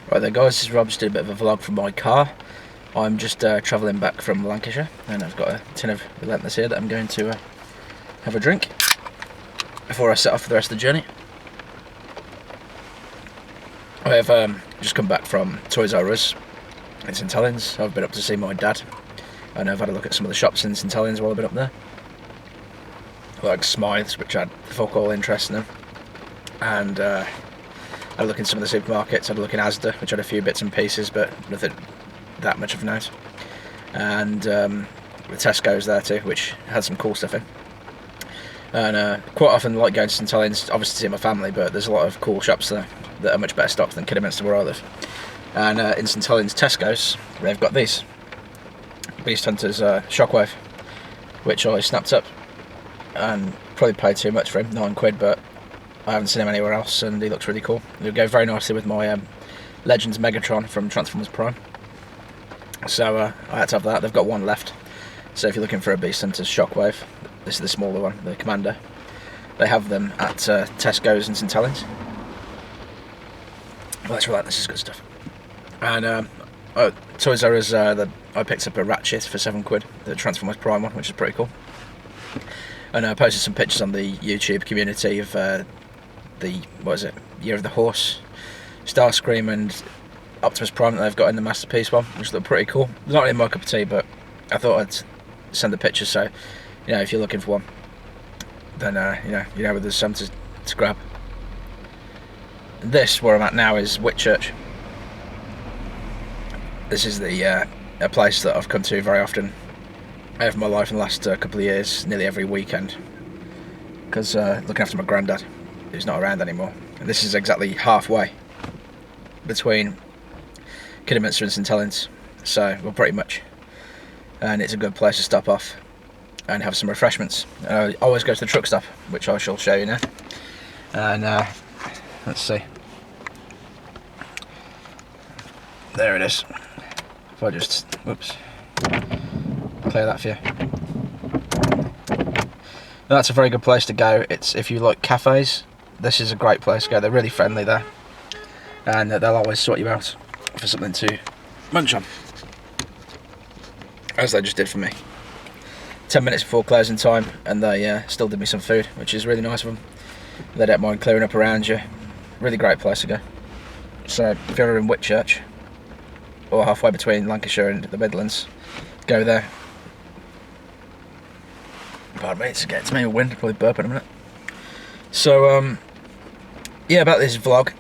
Right there guys, this is Rob, just doing a bit of a vlog from my car. I'm just travelling back from Lancashire and I've got a tin of Relentless here that I'm going to have a drink before I set off for the rest of the journey. I have just come back from Toys R Us in St Helens. I've been up to see my dad and I've had a look at some of the shops in St Helens while I've been up there. Like Smythe's, which I had fuck all interest in them, and I had a look in some of the supermarkets. I had a look in Asda, which had a few bits and pieces, but nothing that much of note. And the Tesco's there too, which had some cool stuff in. And quite often I like going to St Helens, obviously to see my family, but there's a lot of cool shops there that are much better stocked than Kidderminster where I live. And in St Helens Tesco's, they've got these Beast Hunters Shockwave, which I snapped up and probably paid too much for him, £9, but I haven't seen him anywhere else and he looks really cool. It'll go very nicely with my Legends Megatron from Transformers Prime. So I had to have that. They've got one left. So if you're looking for a Beast Hunters Shockwave, this is the smaller one, the Commander. They have them at Tesco's and St Helens. Well, that's right, this is good stuff. And Toys R Us, I picked up a Ratchet for £7, the Transformers Prime one, which is pretty cool. And I posted some pictures on the YouTube community of the, what is it, Year of the Horse, Starscream and Optimus Prime that they've got in the Masterpiece one, which look pretty cool. It's not really my cup of tea, but I thought I'd send the pictures, so you know, if you're looking for one, then you know there's some to grab. This, where I'm at now, is Whitchurch. This is the a place that I've come to very often over my life in the last couple of years, nearly every weekend, because looking after my granddad, who's not around anymore. And this is exactly halfway between Kidderminster and St Helens, so well, pretty much. And it's a good place to stop off and have some refreshments. I always go to the Truckstop, which I shall show you now. And let's see. There it is. If I just, whoops, clear that for you. That's a very good place to go. It's, if you like cafes, this is a great place to go. They're really friendly there, and they'll always sort you out for something to munch on, as they just did for me. 10 minutes before closing time, and they still did me some food, which is really nice of them. They don't mind clearing up around you. Really great place to go. So if you're ever in Whitchurch, or halfway between Lancashire and the Midlands, go there. Pardon me, it's getting to me a wind, probably burp in a minute. So yeah, about this vlog,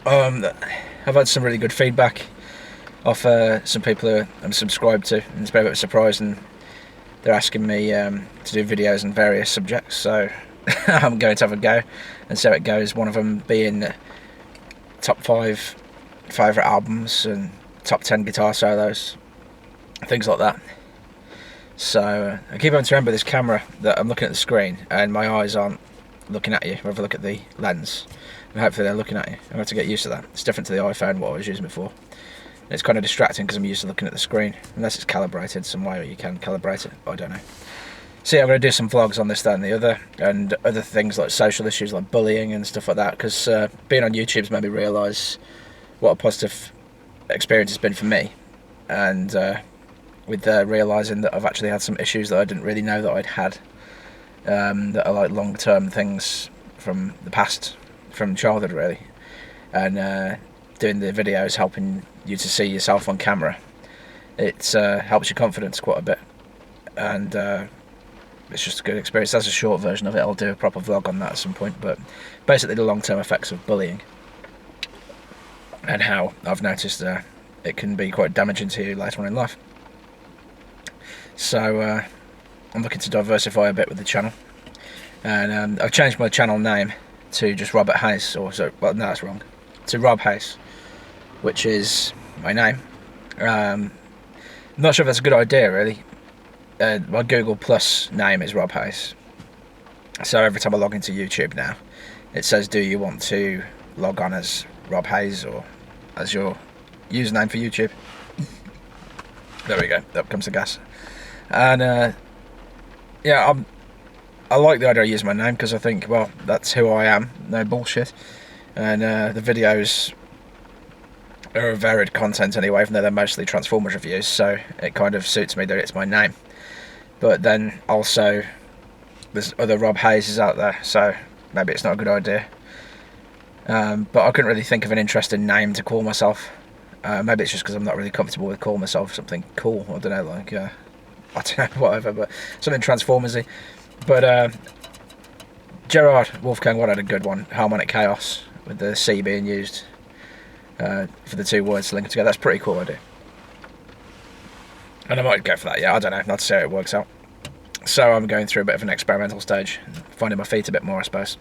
I've had some really good feedback off some people who I'm subscribed to, and it's been a bit of a surprise, and they're asking me to do videos on various subjects, so I'm going to have a go and see how it goes. One of them being top 5 favourite albums and top 10 guitar solos, things like that. So I keep having to remember this camera that I'm looking at the screen and my eyes aren't looking at you. I have a look at the lens and hopefully they're looking at you. I have to get used to that. It's different to the iPhone, what I was using before. And it's kind of distracting because I'm used to looking at the screen, unless it's calibrated some way, or you can calibrate it, I don't know. So yeah, I'm going to do some vlogs on this, that and the other, and other things like social issues like bullying and stuff like that, because being on YouTube's made me realise what a positive experience it's been for me, and with realising that I've actually had some issues that I didn't really know that I'd had, that are like long-term things from the past, from childhood really, and doing the videos helping you to see yourself on camera, it helps your confidence quite a bit, and it's just a good experience. That's a short version of it. I'll do a proper vlog on that at some point, but basically the long-term effects of bullying and how I've noticed it can be quite damaging to you later on in life. So I'm looking to diversify a bit with the channel, and I've changed my channel name to just Robert Hayes, or so, well no, that's wrong, to Rob Hayes, which is my name. I'm not sure if that's a good idea really. My Google Plus name is Rob Hayes, so every time I log into YouTube now it says, do you want to log on as Rob Hayes or as your username for YouTube? There we go, up comes the gas. And yeah, I like the idea of using my name because I think, well, that's who I am, no bullshit. And the videos They're a varied content anyway, even though they're mostly Transformers reviews, so it kind of suits me that it's my name. But then also, there's other Rob Hayeses out there, so maybe it's not a good idea. But I couldn't really think of an interesting name to call myself. Maybe it's just because I'm not really comfortable with calling myself something cool. I don't know, like, I don't know, whatever, but something Transformersy. But Gerard Wolfgang Watt had a good one, Harmonic Chaos, with the C being used for the two words linked together. That's a pretty cool idea. And I might go for that, yeah, I don't know, not to say how it works out. So I'm going through a bit of an experimental stage, finding my feet a bit more, I suppose,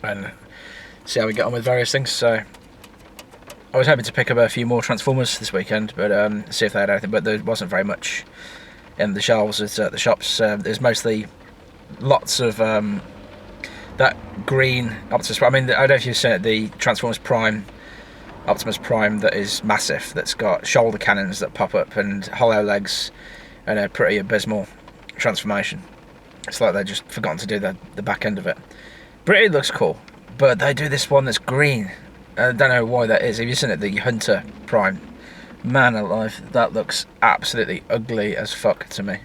and see how we get on with various things. So I was hoping to pick up a few more Transformers this weekend, but see if they had anything, but there wasn't very much in the shelves at the shops. There's mostly lots of that green Optimus Prime. I mean, I don't know if you've seen it, the Transformers Prime, Optimus Prime that is massive, that's got shoulder cannons that pop up and hollow legs and a pretty abysmal transformation. It's like they've just forgotten to do the back end of it. But it looks cool. But they do this one that's green. I don't know why that is. Have you seen it? The Hunter Prime. Man alive, that looks absolutely ugly as fuck to me.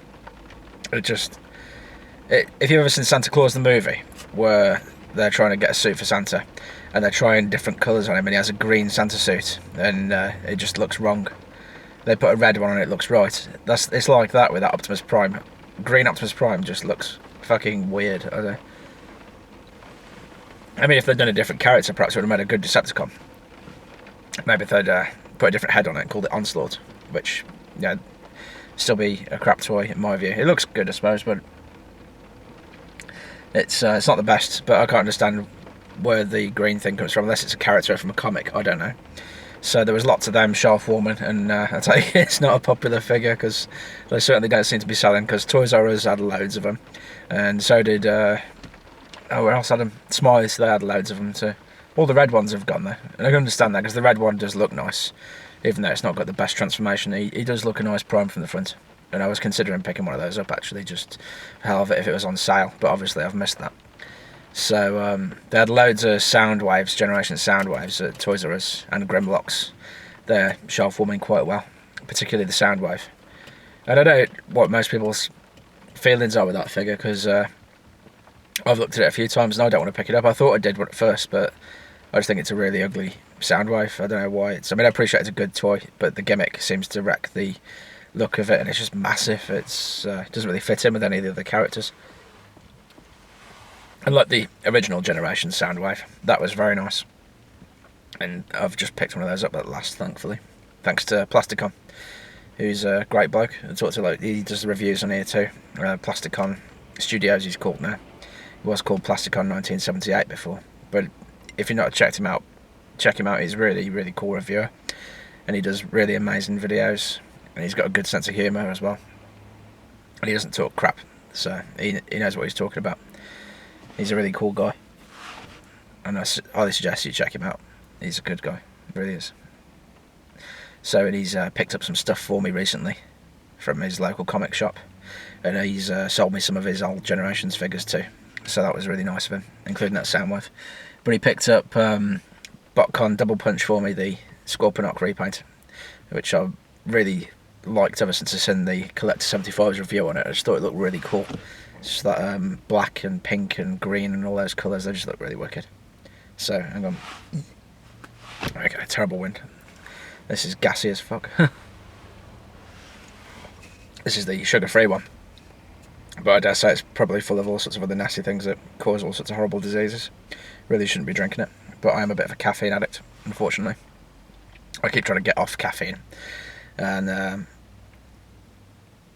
If you've ever seen Santa Claus the movie, where they're trying to get a suit for Santa, and they're trying different colours on him, and he has a green Santa suit, and it just looks wrong. They put a red one on it, it looks right. It's like that with that Optimus Prime. Green Optimus Prime just looks fucking weird. I don't know. I mean, if they'd done a different character, perhaps it would have made a good Decepticon. Maybe if they'd put a different head on it and called it Onslaught, which, yeah, still be a crap toy in my view. It looks good, I suppose, but it's not the best. But I can't understand where the green thing comes from, unless it's a character from a comic. I don't know. So there was lots of them, Sharf Warman, and I take it it's not a popular figure because they certainly don't seem to be selling, because Toys R Us had loads of them, and so did, where else had them? Smythe, they had loads of them too. All the red ones have gone there, and I can understand that because the red one does look nice, even though it's not got the best transformation. He does look a nice Prime from the front, and I was considering picking one of those up actually, just for hell of it, if it was on sale, but obviously I've missed that. So they had loads of Soundwaves, Generation Soundwaves at Toys R Us, and Grimlocks. They're shelf warming quite well, particularly the Soundwave. And I don't know what most people's feelings are with that figure, because I've looked at it a few times and I don't want to pick it up. I thought I did at first, but I just think it's a really ugly Soundwave. I don't know why. I mean, I appreciate it's a good toy, but the gimmick seems to wreck the look of it, and it's just massive. It doesn't really fit in with any of the other characters. And like the original generation Soundwave, that was very nice. And I've just picked one of those up at last, thankfully. Thanks to Plasticon, who's a great bloke. I talked to, he does the reviews on here too. Plasticon Studios he's called now. He was called Plasticon 1978 before. But if you've not checked him out, check him out. He's a really, really cool reviewer. And he does really amazing videos. And he's got a good sense of humour as well. And he doesn't talk crap, so he knows what he's talking about. He's a really cool guy, and I highly suggest you check him out. He's a good guy, he really is. So, and he's picked up some stuff for me recently from his local comic shop, and he's sold me some of his old Generations figures too. So that was really nice of him, including that Soundwave. But he picked up Botcon Double Punch for me, the Scorponok repaint, which I really liked ever since I seen the Collector 75's review on it. I just thought it looked really cool. It's just that black and pink and green and all those colours, they just look really wicked. So, hang on. Okay, terrible wind. This is gassy as fuck. This is the sugar-free one. But I dare say it's probably full of all sorts of other nasty things that cause all sorts of horrible diseases. Really shouldn't be drinking it. But I am a bit of a caffeine addict, unfortunately. I keep trying to get off caffeine. And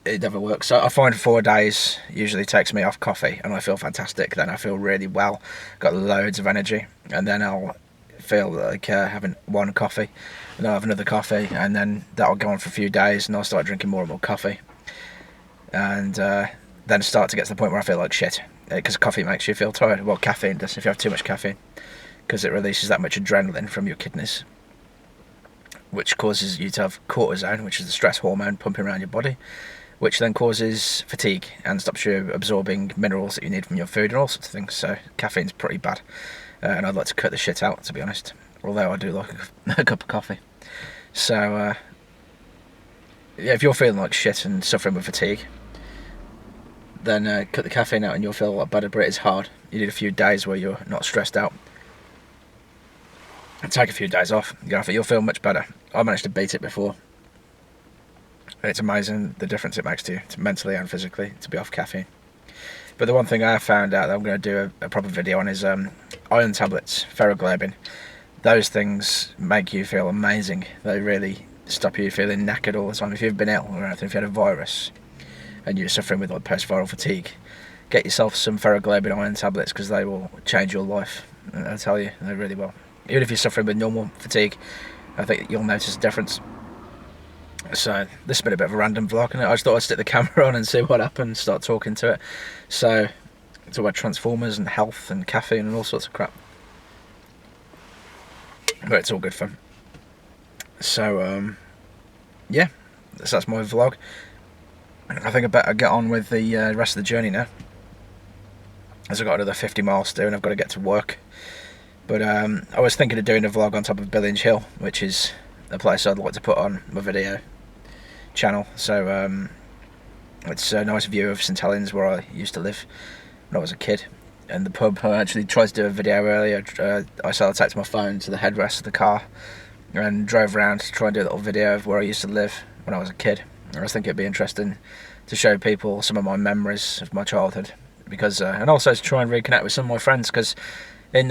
it never works. So I find 4 days usually takes me off coffee, and I feel fantastic. Then I feel really well, got loads of energy, and then I'll feel like having one coffee, and I'll have another coffee, and then that'll go on for a few days, and I'll start drinking more and more coffee, and then start to get to the point where I feel like shit, because coffee makes you feel tired. Well, caffeine does if you have too much caffeine, because it releases that much adrenaline from your kidneys, which causes you to have cortisone, which is the stress hormone pumping around your body, which then causes fatigue and stops you absorbing minerals that you need from your food and all sorts of things. So caffeine's pretty bad, and I'd like to cut the shit out, to be honest. although I do like a cup of coffee. So yeah, if you're feeling like shit and suffering with fatigue, then cut the caffeine out and you'll feel a lot better, but it is hard. You need a few days where you're not stressed out. Take a few days off, get off it, you'll feel much better. I managed to beat it before. It's amazing the difference it makes to you, mentally and physically, to be off caffeine. But the one thing I have found out that I'm going to do a proper video on is iron tablets, ferroglobin. Those things make you feel amazing. They really stop you feeling knackered all the time. If you've been ill or anything, if you had a virus and you're suffering with like post-viral fatigue, get yourself some ferroglobin iron tablets, because they will change your life. I tell you, they really will. Even if you're suffering with normal fatigue, I think you'll notice a difference. So this has been a bit of a random vlog, and I just thought I'd stick the camera on and see what happened, start talking to it. So talk about Transformers and health and caffeine and all sorts of crap, but it's all good fun. So yeah, that's my vlog. I think I better get on with the rest of the journey now, as I've got another 50 miles to do and I've got to get to work. But I was thinking of doing a vlog on top of Billinge Hill, which is a place I'd like to put on my video channel. So it's a nice view of St Helens, where I used to live when I was a kid, and the pub. I actually tried to do a video earlier. I sellotapped my phone to the headrest of the car and drove around to try and do a little video of where I used to live when I was a kid. I was thinking it'd be interesting to show people some of my memories of my childhood, because and also to try and reconnect with some of my friends, because in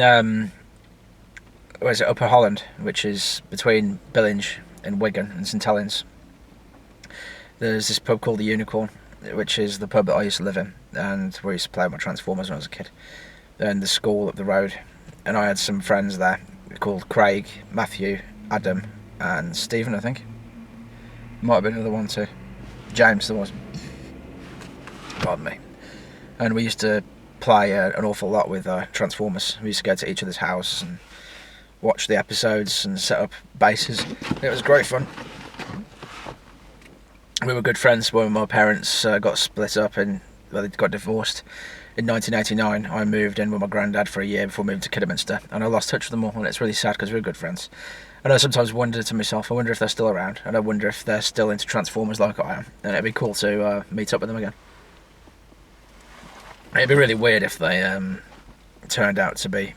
where's it, Upper Holland, which is between Billinge and Wigan and St Helens, there's this pub called the Unicorn, which is the pub that I used to live in, and where I used to play with my Transformers when I was a kid, and the school up the road. And I had some friends there called Craig, Matthew, Adam and Stephen, I think. Might have been another one too. James, there was. Pardon me. And we used to play an awful lot with Transformers. We used to go to each other's house and watch the episodes and set up bases. It was great fun. We were good friends when my parents got split up and they got divorced. In 1989, I moved in with my granddad for a year before moving to Kidderminster, and I lost touch with them all, and it's really sad because we were good friends. And I sometimes wonder to myself, I wonder if they're still around, and I wonder if they're still into Transformers like I am, and it'd be cool to meet up with them again. It'd be really weird if they turned out to be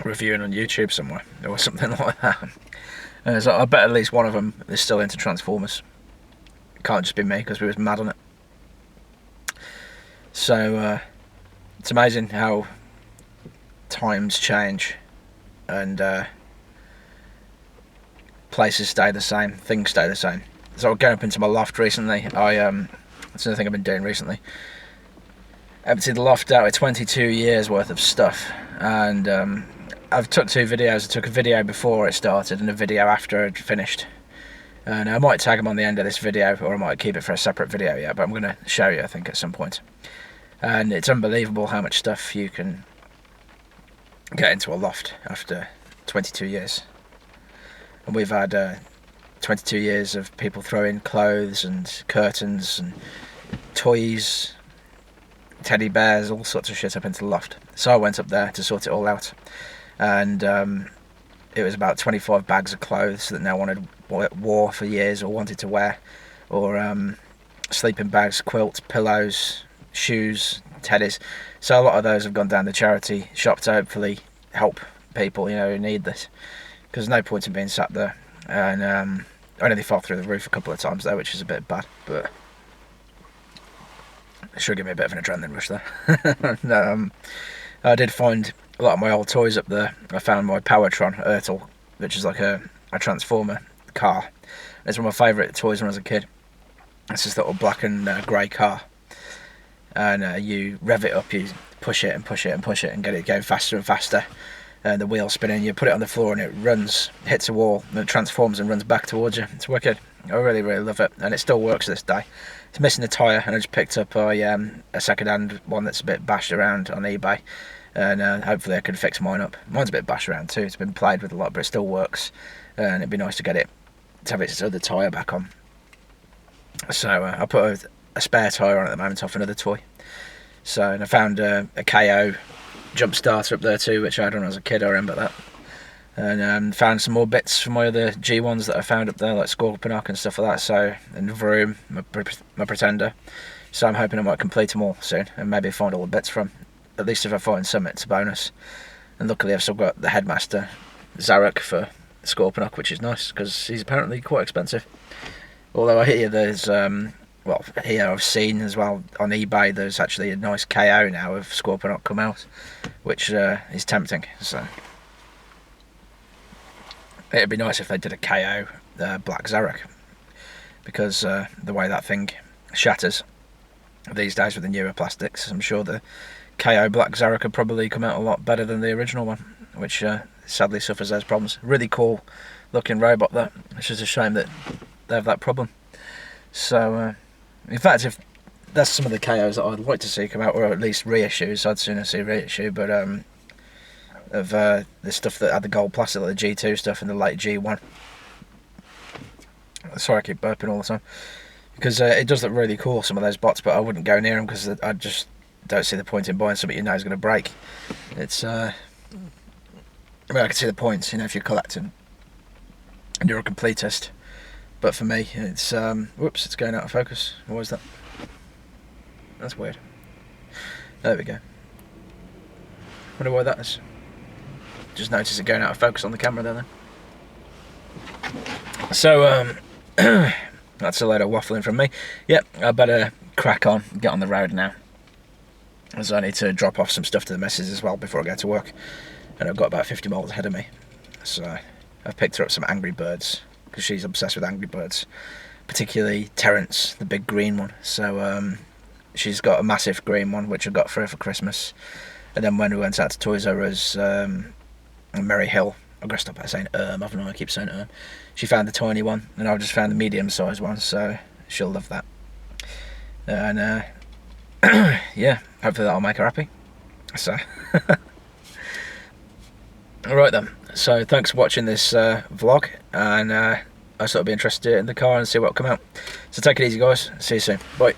reviewing on YouTube somewhere, or something like that. So I bet at least one of them is still into Transformers. It can't just be me, because we was mad on it. So it's amazing how times change, and places stay the same, things stay the same. So I was going up into my loft recently. That's another thing I've been doing recently. Emptied the loft out with 22 years worth of stuff, and I've took 2 videos. I took a video before it started and a video after it finished, and I might tag them on the end of this video, or I might keep it for a separate video, yeah, but I'm going to show you, I think, at some point. And it's unbelievable how much stuff you can get into a loft after 22 years. And we've had 22 years of people throwing clothes and curtains and toys, teddy bears, all sorts of shit up into the loft. So I went up there to sort it all out, and it was about 25 bags of clothes that no one had wore for years or wanted to wear, or sleeping bags, quilts, pillows, shoes, teddies. So a lot of those have gone down the charity shop to hopefully help people, you know, who need this, because there's no point in being sat there. And I nearly fell through the roof a couple of times there, which is a bit bad, but it should give me a bit of an adrenaline rush there. I did find a lot of my old toys up there. I found my Powertron Ertl, which is like a Transformer car. It's one of my favourite toys when I was a kid. It's this little black and grey car, and you rev it up, you push it and push it and push it and get it going faster and faster, and the wheel spinning. You put it on the floor and it runs, hits a wall, and it transforms and runs back towards you. It's wicked. I really, really love it, and it still works to this day. It's missing a tyre, and I just picked up a second-hand one that's a bit bashed around on eBay, and hopefully I can fix mine up. Mine's a bit bashed around too. It's been played with a lot, but it still works, and it'd be nice to get it, to have its other tyre back on. So I put a spare tyre on at the moment off another toy. So, and I found a KO jump starter up there too, which I had when I was a kid. I remember that. and found some more bits from my other G1s that I found up there, like Scorponok and stuff like that. So, and Vroom, my Pretender. So I'm hoping I might complete them all soon and maybe find all the bits from. At least if I find some, it's a bonus. And luckily I've still got the Headmaster Zarek for Scorponok, which is nice because he's apparently quite expensive. Although I hear there's, well, here I've seen as well on eBay, there's actually a nice KO now of Scorponok come out, which is tempting. So it'd be nice if they did a KO Black Zarek, because the way that thing shatters these days with the newer plastics, I'm sure the KO Black Zarek could probably come out a lot better than the original one, which sadly suffers those problems. Really cool looking robot though. It's just a shame that they have that problem. So in fact, if that's some of the KOs that I'd like to see come out, or at least reissues, I'd sooner see reissue, but of the stuff that had the gold plastic, like the G2 stuff and the late G1. Sorry I keep burping all the time, because it does look really cool, some of those bots, but I wouldn't go near them because I just don't see the point in buying something you know is going to break. It's I mean, I can see the points, you know, if you're collecting and you're a completist, but for me it's whoops, it's going out of focus. What was that? That's weird. There we go. Wonder why that is. Just noticed it going out of focus on the camera there then. So that's a load of waffling from me. Yep, I better crack on, get on the road now, as I need to drop off some stuff to the missus as well before I go to work, and I've got about 50 miles ahead of me. So I've picked her up some Angry Birds because she's obsessed with Angry Birds, particularly Terrence, the big green one. So she's got a massive green one which I got for her for Christmas, and then when we went out to Toys R Us in Merry Hill, I've got to stop by saying haven't I? I keep saying she found the tiny one and I've just found the medium sized one, so she'll love that. And yeah, hopefully that'll make her happy. So alright then, so thanks for watching this vlog, and I thought it'd be interested in the car and see what'll come out. So take it easy guys, see you soon, bye.